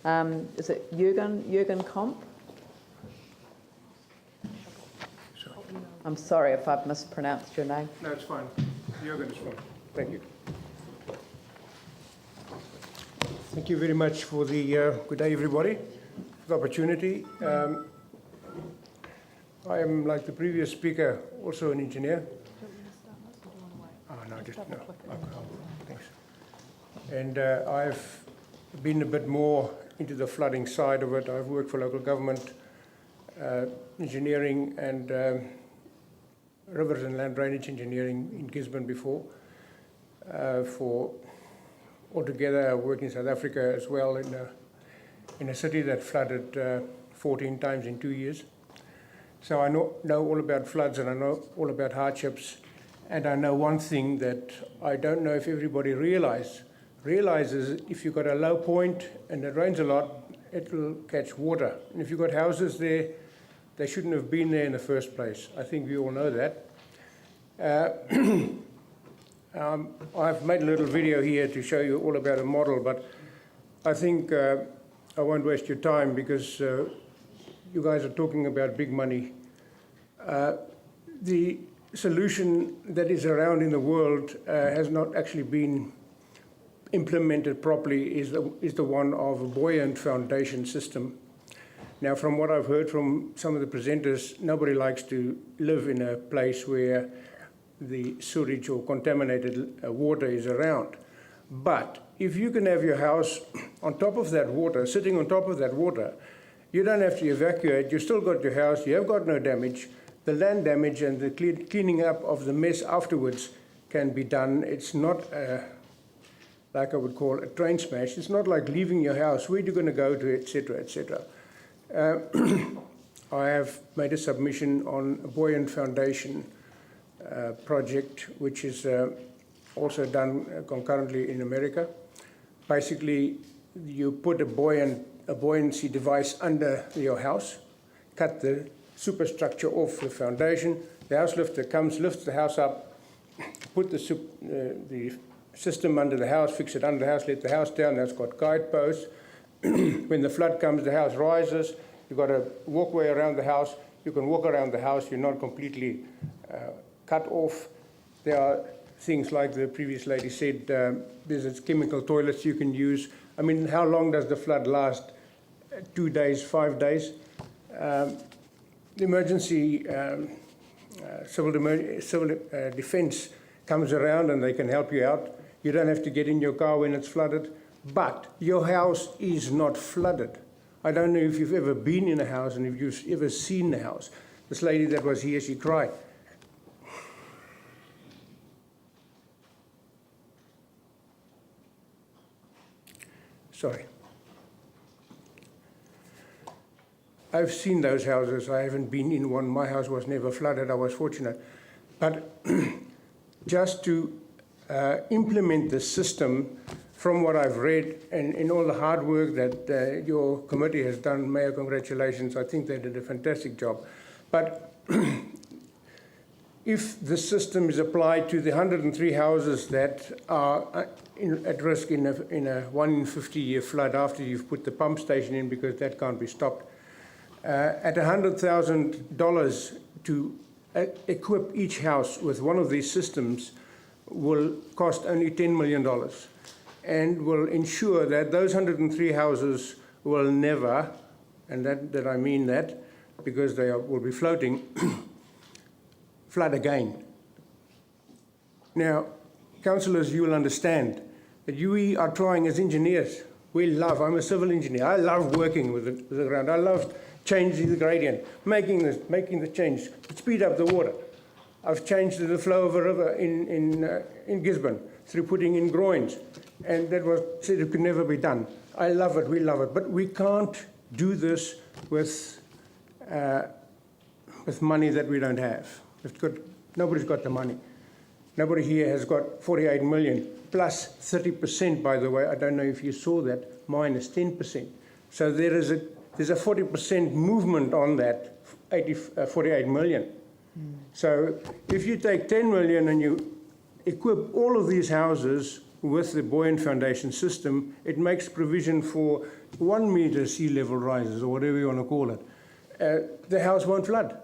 Is it Jurgen Komp? I'm sorry if I've mispronounced your name. No, it's fine. Jurgen is fine. Thank you. Thank you very much for the good day, everybody, for the opportunity. I am, like the previous speaker, also an engineer. Oh, no, just no. Okay, thanks. And I've been a bit more into the flooding side of it. I've worked for local government, engineering, and rivers and land drainage engineering in Gisborne before. For altogether, I worked in South Africa as well in a city that flooded 14 times in 2 years. So I know all about floods, and I know all about hardships. And I know one thing that I don't know if everybody realizes if you've got a low point and it rains a lot, it will catch water. And if you've got houses there, they shouldn't have been there in the first place. I think we all know that. I've made a little video here to show you all about a model, but I think I won't waste your time because you guys are talking about big money. The solution that is around in the world has not actually been implemented properly is the one of a buoyant foundation system. Now, from what I've heard from some of the presenters, nobody likes to live in a place where the sewage or contaminated water is around. But if you can have your house on top of that water, sitting on top of that water, you don't have to evacuate, you've still got your house, you have got no damage. The land damage and the cleaning up of the mess afterwards can be done. It's not like I would call a train smash. It's not like leaving your house, where you're going to go to, etc., etc. I have made a submission on a buoyant foundation project, which is also done concurrently in America. Basically, you put a buoyancy device under your house, cut the superstructure off the foundation, the house lifter comes, lifts the house up, put the system under the house, fix it under the house, let the house down, that's got guideposts. When the flood comes, the house rises, you've got a walkway around the house, you can walk around the house, you're not completely cut off. There are things like the previous lady said, there's chemical toilets you can use. I mean, how long does the flood last? 2 days, 5 days? The emergency civil defense comes around and they can help you out. You don't have to get in your car when it's flooded, but your house is not flooded. I don't know if you've ever been in a house and if you've ever seen the house. This lady that was here, she cried. Sorry. I've seen those houses. I haven't been in one. My house was never flooded. I was fortunate. But just to implement the system, from what I've read and in all the hard work that your committee has done, Mayor, congratulations. I think they did a fantastic job. But if the system is applied to the 103 houses that are at risk in a 1 in 50-year flood after you've put the pump station in, because that can't be stopped, at $100,000 to equip each house with one of these systems will cost only $10 million and will ensure that those 103 houses will never, and that I mean that because they will be floating, flood again. Now, councillors, you will understand that we are trying as engineers. I'm a civil engineer. I love working with the ground. I love changing the gradient, making the change, speed up the water. I've changed the flow of a river in Gisborne through putting in groins, and that was said it could never be done. I love it, we love it, but we can't do this with money that we don't have. Nobody's got the money. Nobody here has got 48 million, plus 30%, by the way. I don't know if you saw that, minus 10%. So there's a 40% movement on that 48 million. So if you take 10 million and you equip all of these houses with the buoyant foundation system, it makes provision for 1 meter sea level rises, or whatever you want to call it. The house won't flood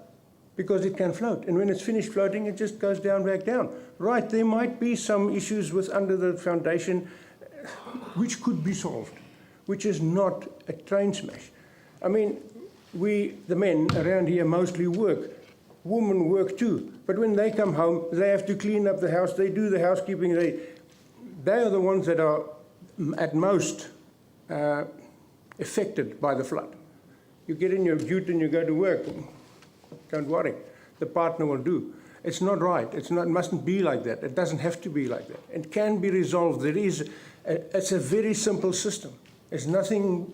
because it can float. And when it's finished floating, it just goes down, back down. Right, there might be some issues with under the foundation which could be solved, which is not a train smash. I mean, we, the men around here, mostly work. Women work too. But when they come home, they have to clean up the house. They do the housekeeping. They are the ones that are at most affected by the flood. You get in your ute and you go to work. Don't worry. The partner will do. It's not right. It mustn't be like that. It doesn't have to be like that. It can be resolved. It's a very simple system. There's nothing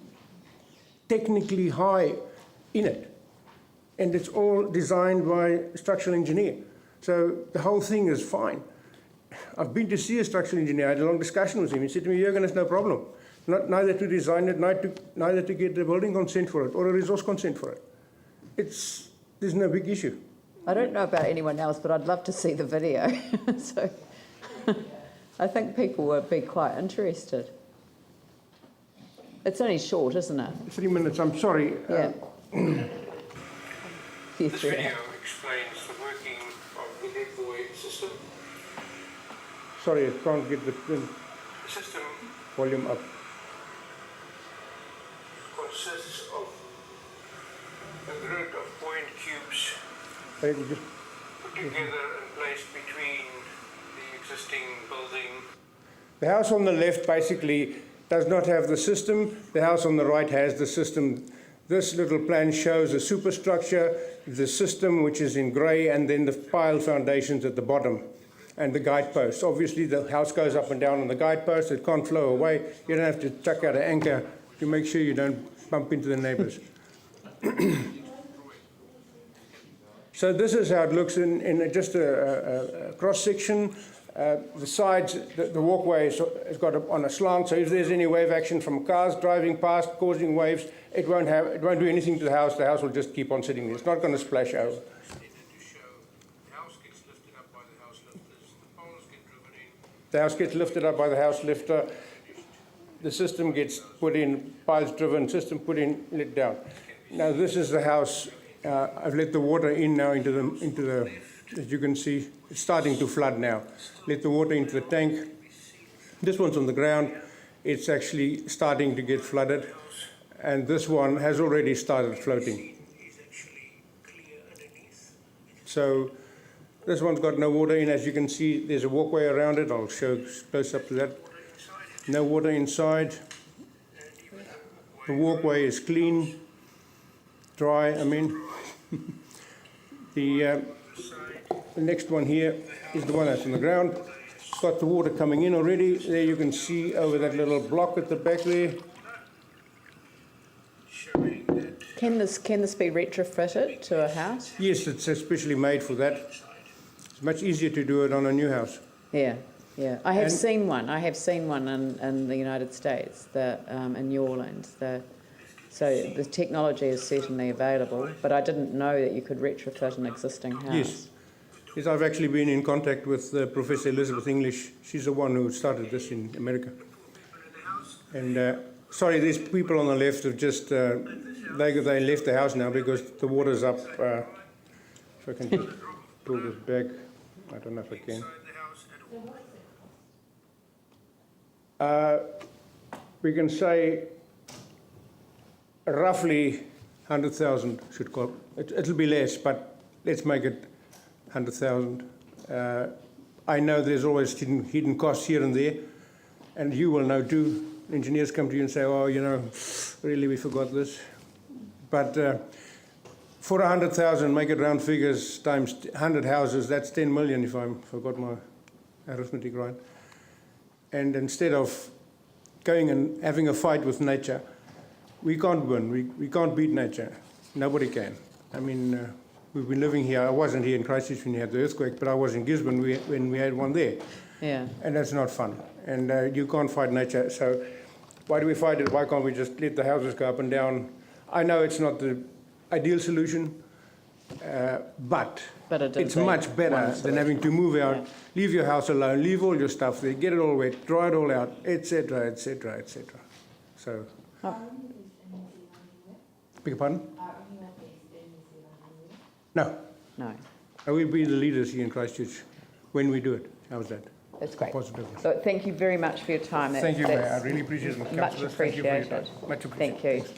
technically high in it. And it's all designed by a structural engineer. So the whole thing is fine. I've been to see a structural engineer. I had a long discussion with him. He said to me, Jurgen, it's no problem. Neither to design it, neither to get the building consent for it or a resource consent for it. There's no big issue. I don't know about anyone else, but I'd love to see the video. So I think people would be quite interested. It's only short, isn't it? 3 minutes, I'm sorry. Yeah. This video explains the working of the lead buoy system. Sorry, I can't get the system volume up. Consists of a grid of buoyant cubes put together and placed between the existing building. The house on the left basically does not have the system. The house on the right has the system. This little plan shows a superstructure, the system which is in grey, and then the pile foundations at the bottom, and the guideposts. Obviously, the house goes up and down on the guideposts. It can't flow away. You don't have to chuck out an anchor to make sure you don't bump into the neighbours. So this is how it looks in just a cross-section. The sides, the walkway has got on a slant, so if there's any wave action from cars driving past causing waves, it won't do anything to the house. The house will just keep on sitting there. It's not going to splash over. The house gets lifted up by the house lifters. The poles get driven in. The house gets lifted up by the house lifter. The system gets put in, piles driven, system put in, let down. Now this is the house. I've let the water in now into the, as you can see, it's starting to flood now. Let the water into the tank. This one's on the ground. It's actually starting to get flooded. And this one has already started floating. So this one's got no water in. As you can see, there's a walkway around it. I'll show close up to that. No water inside. The walkway is clean, dry, I mean. The next one here is the one that's on the ground. It's got the water coming in already. There you can see over that little block at the back there. Can this be retrofitted to a house? Yes, it's especially made for that. It's much easier to do it on a new house. Yeah. I have seen one. I have seen one in the United States, in New Orleans. So the technology is certainly available, but I didn't know that you could retrofit an existing house. Yes, I've actually been in contact with Professor Elizabeth English. She's the one who started this in America. And sorry, these people on the left have just, they left the house now because the water's up. If I can just pull this back, I don't know if I can. We can say roughly 100,000 should go. It'll be less, but let's make it 100,000. I know there's always hidden costs here and there, and you will know too. Engineers come to you and say, oh, really we forgot this. But for 100,000, make it round figures times 100 houses, that's 10 million if I forgot my arithmetic right. And instead of going and having a fight with nature, we can't win. We can't beat nature. Nobody can. I mean, we've been living here. I wasn't here in Christchurch when you had the earthquake, but I was in Gisborne when we had one there. Yeah. And that's not fun. And you can't fight nature. So why do we fight it? Why can't we just let the houses go up and down? I know it's not the ideal solution, But But it it's is a much better one than solution. having to move out, Yeah. leave your house alone, leave all your stuff there, get it all wet, dry it all out, etc., etc., etc. So, beg your pardon? No. No, I will be the leaders here in Christchurch when we do it. How's that? that's great. Positive. So thank you very much for your time. Thank you, Mayor. I That's really appreciate it. much Councillors. Thank you for your appreciated. time. Much appreciated. Thank you.